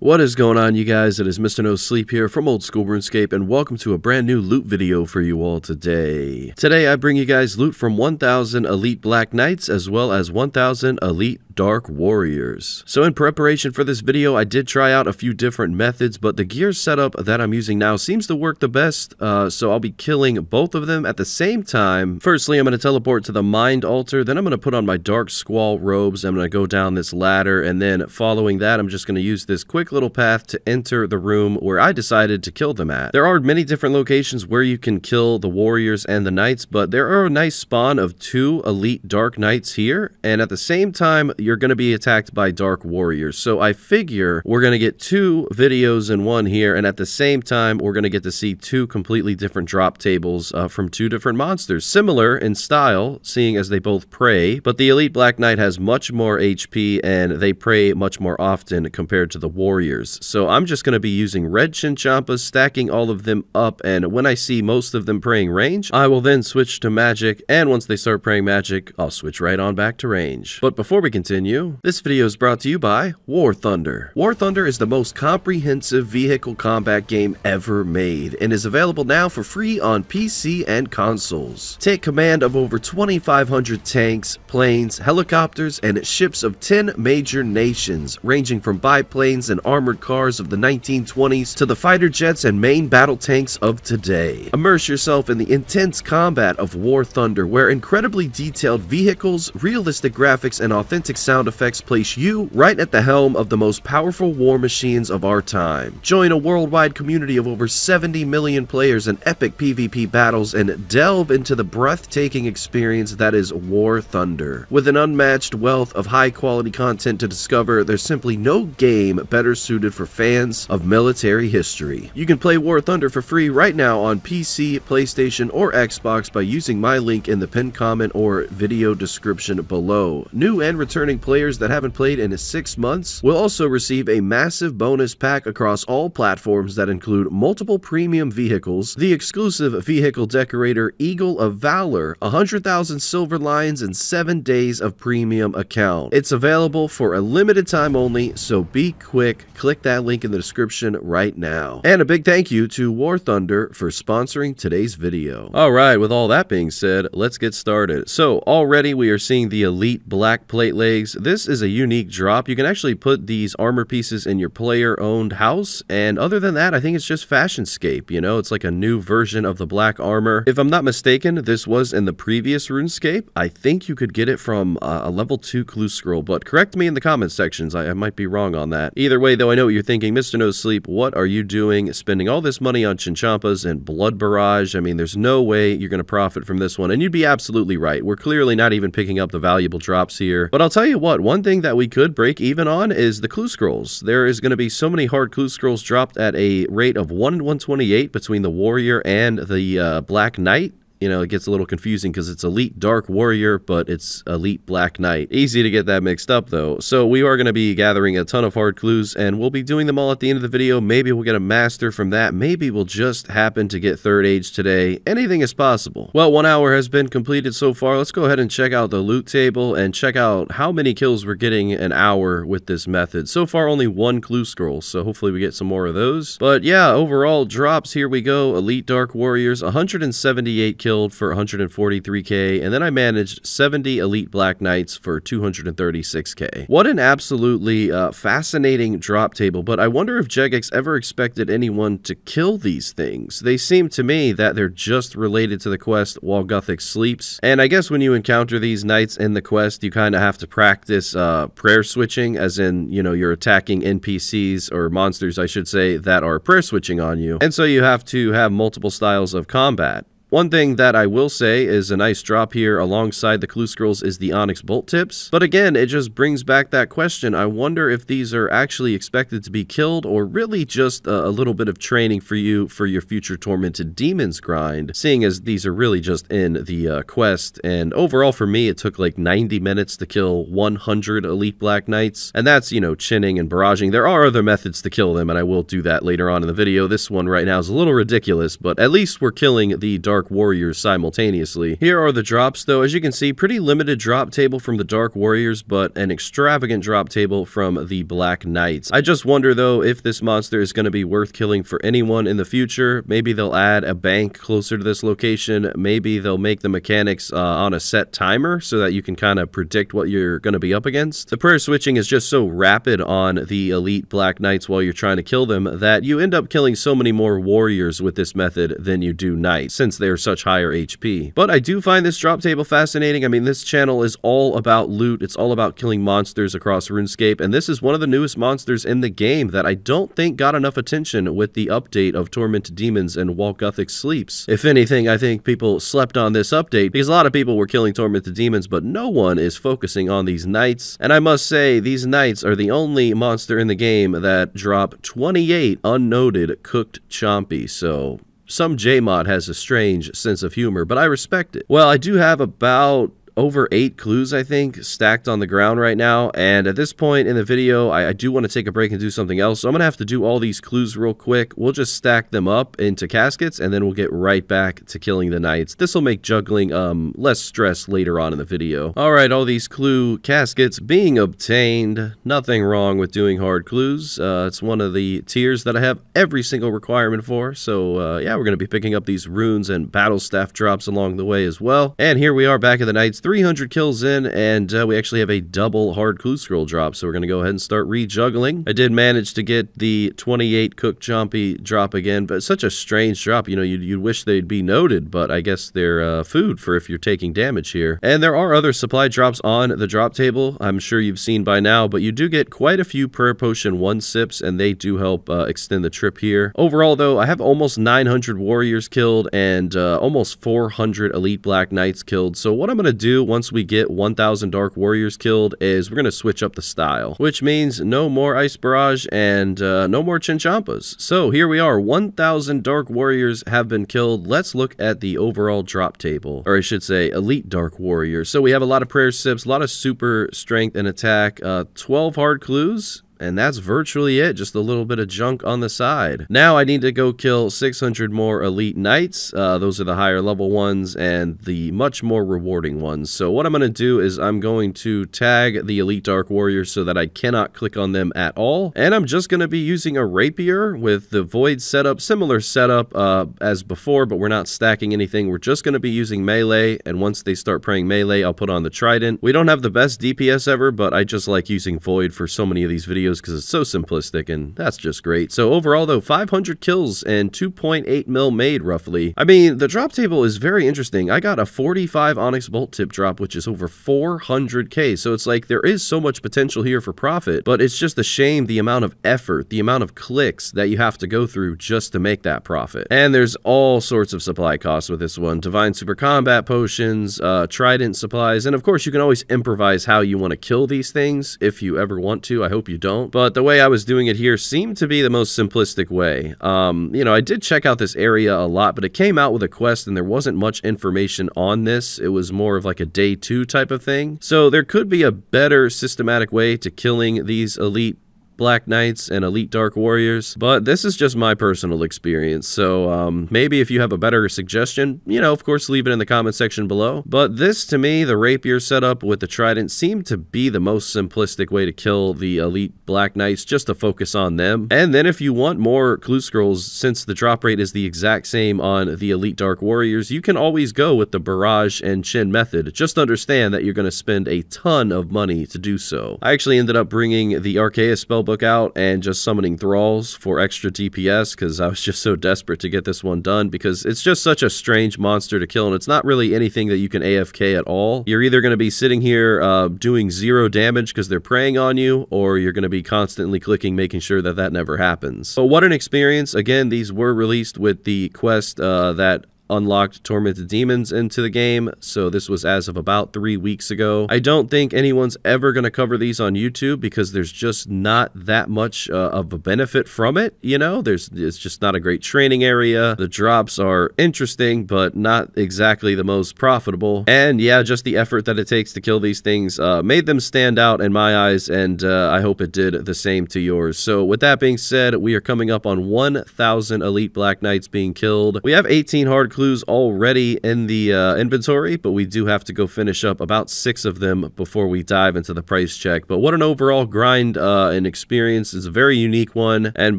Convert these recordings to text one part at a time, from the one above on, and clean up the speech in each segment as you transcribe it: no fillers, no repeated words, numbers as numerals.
What is going on, you guys? It is Mr. No Sleep here from Old School RuneScape, and welcome to a brand new loot video for you all today. Today I bring you guys loot from 1,000 Elite Black Knights as well as 1,000 Elite Dark Warriors. So in preparation for this video, I did try out a few different methods, but the gear setup that I'm using now seems to work the best, so I'll be killing both of them at the same time. Firstly, I'm going to teleport to the Mind Altar, then I'm going to put on my Dark Squall robes, I'm going to go down this ladder, and then following that, I'm just going to use this quick little path to enter the room where I decided to kill them at. There are many different locations where you can kill the warriors and the knights, but there are a nice spawn of 2 elite dark knights here, and at the same time you're going to be attacked by dark warriors. So I figure we're going to get 2 videos in one here, and at the same time we're going to get to see 2 completely different drop tables from 2 different monsters, similar in style, seeing as they both pray, but the elite black knight has much more HP and they pray much more often compared to the warriors. So I'm just going to be using red Chinchompas, stacking all of them up, and when I see most of them praying range, I will then switch to magic, and once they start praying magic, I'll switch right on back to range. But before we continue, this video is brought to you by War Thunder. War Thunder is the most comprehensive vehicle combat game ever made, and is available now for free on PC and consoles. Take command of over 2,500 tanks, planes, helicopters, and ships of 10 major nations, ranging from biplanes and armored cars of the 1920s to the fighter jets and main battle tanks of today. Immerse yourself in the intense combat of War Thunder, where incredibly detailed vehicles, realistic graphics, and authentic sound effects place you right at the helm of the most powerful war machines of our time. Join a worldwide community of over 70 million players in epic PvP battles and delve into the breathtaking experience that is War Thunder. With an unmatched wealth of high-quality content to discover, there's simply no game better suited for fans of military history. You can play War Thunder for free right now on PC, PlayStation, or Xbox by using my link in the pinned comment or video description below. New and returning players that haven't played in 6 months will also receive a massive bonus pack across all platforms that include multiple premium vehicles, the exclusive vehicle decorator Eagle of Valor, 100,000 silver lions, and 7 days of premium account. It's available for a limited time only, so be quick. Click that link in the description right now. And a big thank you to War Thunder for sponsoring today's video. Alright, with all that being said, let's get started. So already we are seeing the elite black plate legs. This is a unique drop. You can actually put these armor pieces in your player-owned house, and other than that, I think it's just fashionscape, you know? It's like a new version of the black armor. If I'm not mistaken, this was in the previous RuneScape. I think you could get it from a level 2 clue scroll, but correct me in the comment sections. I might be wrong on that. Either way, though, I know what you're thinking. Mr. No Sleep, what are you doing spending all this money on Chinchompas and Blood Barrage? I mean, there's no way you're going to profit from this one, and you'd be absolutely right. We're clearly not even picking up the valuable drops here, but I'll tell you what, one thing that we could break even on is the clue scrolls. There is going to be so many hard clue scrolls dropped at a rate of 1 in 128 between the Warrior and the Black Knight. You know, it gets a little confusing because it's Elite Dark Warrior, but it's Elite Black Knight. Easy to get that mixed up, though. So we are going to be gathering a ton of hard clues, and we'll be doing them all at the end of the video. Maybe we'll get a master from that. Maybe we'll just happen to get 3rd age today. Anything is possible. Well, 1 hour has been completed so far. Let's go ahead and check out the loot table and check out how many kills we're getting an hour with this method. So far, only 1 clue scroll, so hopefully we get some more of those. But yeah, overall drops, here we go. Elite Dark Warriors, 178 kills for 143k, and then I managed 70 Elite Black Knights for 236k. What an absolutely fascinating drop table, but I wonder if Jagex ever expected anyone to kill these things. They seem to me that they're just related to the quest while Guthix sleeps, and I guess when you encounter these knights in the quest, you kind of have to practice prayer switching, as in, you know, you're attacking NPCs, or monsters I should say, that are prayer switching on you, and so you have to have multiple styles of combat. One thing that I will say is a nice drop here alongside the clue scrolls is the Onyx bolt tips. But again, it just brings back that question. I wonder if these are actually expected to be killed or really just a little bit of training for you for your future Tormented Demons grind, seeing as these are really just in the quest. And overall for me, it took like 90 minutes to kill 100 Elite Black Knights. And that's, you know, chinning and barraging. There are other methods to kill them, and I will do that later on in the video. This one right now is a little ridiculous, but at least we're killing the Dark Dark Warriors simultaneously. Here are the drops though. As you can see, pretty limited drop table from the Dark Warriors, but an extravagant drop table from the Black Knights. I just wonder though if this monster is going to be worth killing for anyone in the future. Maybe they'll add a bank closer to this location. Maybe they'll make the mechanics on a set timer so that you can kind of predict what you're going to be up against. The prayer switching is just so rapid on the elite Black Knights while you're trying to kill them that you end up killing so many more warriors with this method than you do knights, since they're such higher HP. But I do find this drop table fascinating. I mean, this channel is all about loot. It's all about killing monsters across RuneScape, and this is one of the newest monsters in the game that I don't think got enough attention with the update of Tormented Demons and While Gothic Sleeps. If anything, I think people slept on this update because a lot of people were killing Tormented Demons, but no one is focusing on these knights. And I must say, these knights are the only monster in the game that drop 28 unnoted cooked chompy, so some JMod has a strange sense of humor, but I respect it. Well, I do have about over 8 clues, I think, stacked on the ground right now, and at this point in the video, I do want to take a break and do something else, so I'm going to have to do all these clues real quick. We'll just stack them up into caskets, and then we'll get right back to killing the knights. This will make juggling less stress later on in the video. Alright, all these clue caskets being obtained. Nothing wrong with doing hard clues. It's one of the tiers that I have every single requirement for, so yeah, we're going to be picking up these runes and battle staff drops along the way as well. And here we are back at the knights. 300 kills in, and we actually have a double hard clue scroll drop, so we're going to go ahead and start rejuggling. I did manage to get the 28 cooked chompy drop again, but it's such a strange drop. You know, you'd wish they'd be noted, but I guess they're food for if you're taking damage here. And there are other supply drops on the drop table, I'm sure you've seen by now, but you do get quite a few prayer potion 1 sips, and they do help extend the trip here. Overall, though, I have almost 900 warriors killed and almost 400 elite Black Knights killed, so what I'm going to do once we get 1,000 Dark Warriors killed is we're going to switch up the style, which means no more Ice Barrage and no more Chinchampas. So here we are, 1,000 Dark Warriors have been killed. Let's look at the overall drop table, or I should say elite Dark Warriors. So we have a lot of prayer sips, a lot of super strength and attack, 12 hard clues, and that's virtually it, just a little bit of junk on the side. Now I need to go kill 600 more elite knights. Those are the higher level ones and the much more rewarding ones. So what I'm going to do is I'm going to tag the elite Dark Warriors so that I cannot click on them at all. And I'm just going to be using a rapier with the void setup, similar setup as before, but we're not stacking anything. We're just going to be using melee, and once they start praying melee, I'll put on the trident. We don't have the best DPS ever, but I just like using void for so many of these videos because it's so simplistic, and that's just great. So overall though, 500 kills and 2.8 mil made roughly. I mean, the drop table is very interesting. I got a 45 Onyx Bolt tip drop, which is over 400k, so it's like there is so much potential here for profit, but it's just a shame the amount of effort, the amount of clicks that you have to go through just to make that profit. And there's all sorts of supply costs with this one. Divine Super Combat Potions, Trident supplies, and of course you can always improvise how you want to kill these things if you ever want to. I hope you don't. But the way I was doing it here seemed to be the most simplistic way. You know, I did check out this area a lot, but it came out with a quest and there wasn't much information on this. It was more of like a day 2 type of thing. So there could be a better systematic way to killing these elite Black Knights and elite Dark Warriors, but this is just my personal experience, so maybe if you have a better suggestion, you know, of course leave it in the comment section below. But this, to me, the rapier setup with the trident seemed to be the most simplistic way to kill the elite Black Knights, just to focus on them. And then if you want more clue scrolls, since the drop rate is the exact same on the elite Dark Warriors, you can always go with the barrage and chin method. Just understand that you're going to spend a ton of money to do so. I actually ended up bringing the Arceus spellbook out and just summoning thralls for extra DPS because I was just so desperate to get this one done, because it's just such a strange monster to kill, and it's not really anything that you can AFK at all. You're either going to be sitting here doing 0 damage because they're preying on you, or you're going to be constantly clicking, making sure that that never happens. But what an experience. Again, these were released with the quest that unlocked Tormented Demons into the game, so this was as of about 3 weeks ago. I don't think anyone's ever going to cover these on YouTube because there's just not that much of a benefit from it, you know? It's just not a great training area. The drops are interesting, but not exactly the most profitable. And yeah, just the effort that it takes to kill these things made them stand out in my eyes, and I hope it did the same to yours. So with that being said, we are coming up on 1,000 elite Black Knights being killed. We have 18 hard clues clues already in the inventory, but we do have to go finish up about 6 of them before we dive into the price check. But what an overall grind and experience. Is a very unique one, and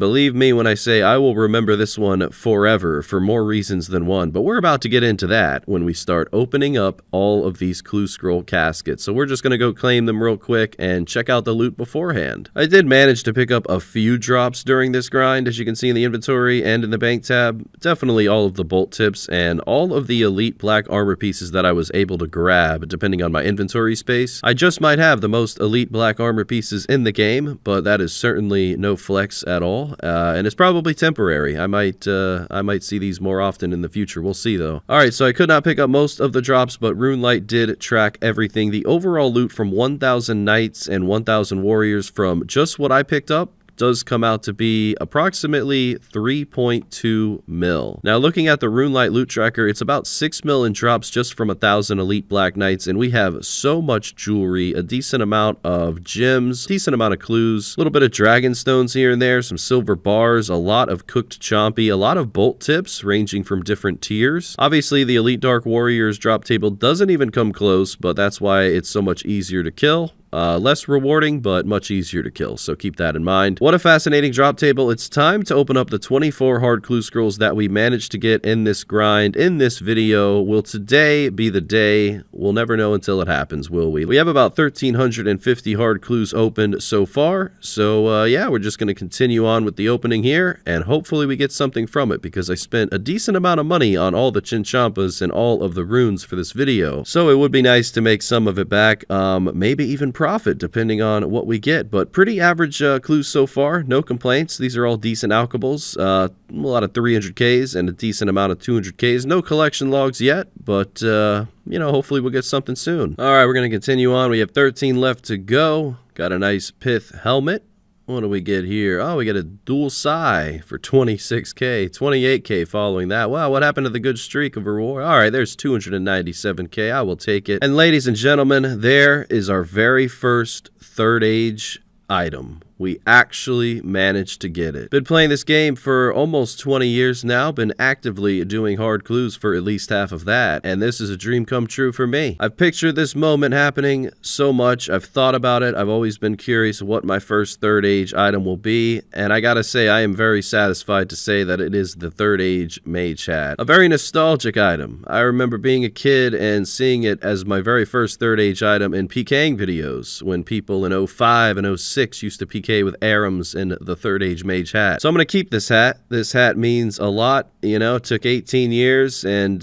believe me when I say I will remember this one forever for more reasons than one. But we're about to get into that when we start opening up all of these clue scroll caskets. So we're just going to go claim them real quick and check out the loot beforehand. I did manage to pick up a few drops during this grind, as you can see in the inventory and in the bank tab. Definitely all of the bolt tips and all of the elite black armor pieces that I was able to grab depending on my inventory space. I just might have the most elite black armor pieces in the game, but that is certainly no flex at all, and it's probably temporary. I might see these more often in the future. We'll see though. Alright, so I could not pick up most of the drops, but RuneLite did track everything. The overall loot from 1,000 knights and 1,000 warriors from just what I picked up does come out to be approximately 3.2 mil. Now, looking at the RuneLite loot tracker, it's about 6 mil in drops just from 1,000 elite black knights, and we have so much jewelry, a decent amount of gems, decent amount of clues, a little bit of dragon stones here and there, some silver bars, a lot of cooked chompy, a lot of bolt tips ranging from different tiers. Obviously, the elite dark warriors drop table doesn't even come close, but that's why it's so much easier to kill. Less rewarding, but much easier to kill, so keep that in mind. What a fascinating drop table. It's time to open up the 24 hard clue scrolls that we managed to get in this grind, in this video. Will today be the day? We'll never know until it happens, will we? We have about 1,350 hard clues opened so far, so yeah, we're just going to continue on with the opening here, and hopefully we get something from it, because I spent a decent amount of money on all the chinchampas and all of the runes for this video, so it would be nice to make some of it back, maybe even profit depending on what we get. But pretty average clues so far, no complaints. These are all decent alchables, a lot of 300Ks and a decent amount of 200Ks. No collection logs yet, but you know, hopefully we'll get something soon. All right, we're going to continue on. We have 13 left to go. Got a nice pith helmet. What do we get here? Oh, we get a dual psi for 26K, 28K following that. Wow, what happened to the good streak of reward? All right, there's 297K. I will take it. And ladies and gentlemen, there is our very first third age item. We actually managed to get it. Been playing this game for almost 20 years now, been actively doing hard clues for at least half of that, and this is a dream come true for me. I've pictured this moment happening so much, I've thought about it, I've always been curious what my first third age item will be, and I gotta say I am very satisfied to say that it is the third age mage hat. A very nostalgic item. I remember being a kid and seeing it as my very first third age item in PKing videos, when people in 05 and 06 used to PK with Arams in the third age mage hat. So I'm going to keep this hat. This hat means a lot. You know, it took 18 years and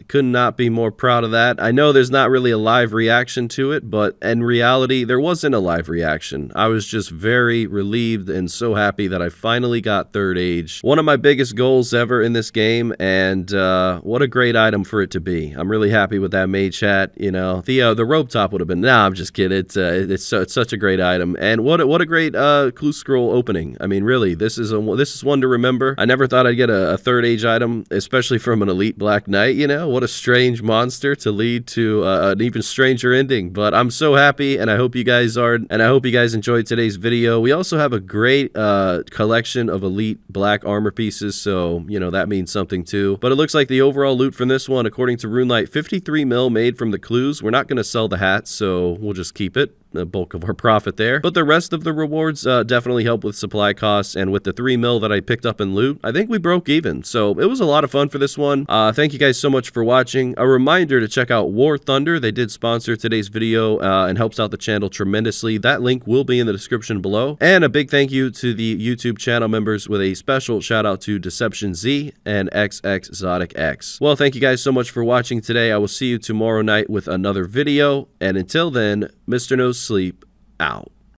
could not be more proud of that. I know there's not really a live reaction to it, but in reality, there wasn't a live reaction. I was just very relieved and so happy that I finally got third age. One of my biggest goals ever in this game, and what a great item for it to be. I'm really happy with that mage hat. You know, the rope top would have been, nah, I'm just kidding. It's such a great item, and what a great clue scroll opening. I mean, really, this is one to remember. I never thought I'd get a third age item, especially from an elite black knight. You know, what a strange monster to lead to an even stranger ending. But I'm so happy, and I hope you guys are, and I hope you guys enjoyed today's video. We also have a great collection of elite black armor pieces, so you know that means something too. But it looks like the overall loot from this one, according to RuneLite, 53 mil made from the clues. We're not going to sell the hats, so we'll just keep it. The bulk of our profit there, but the rest of the rewards definitely help with supply costs, and with the 3 mil that I picked up in loot, I think we broke even. So it was a lot of fun for this one. Thank you guys so much for watching. A reminder to check out War Thunder. They did sponsor today's video and helps out the channel tremendously. That link will be in the description below. And a big thank you to the YouTube channel members, with a special shout out to DeceptionZ and xXzoticx. Well, thank you guys so much for watching today. I will see you tomorrow night with another video, and until then, Mr. No Sleep out.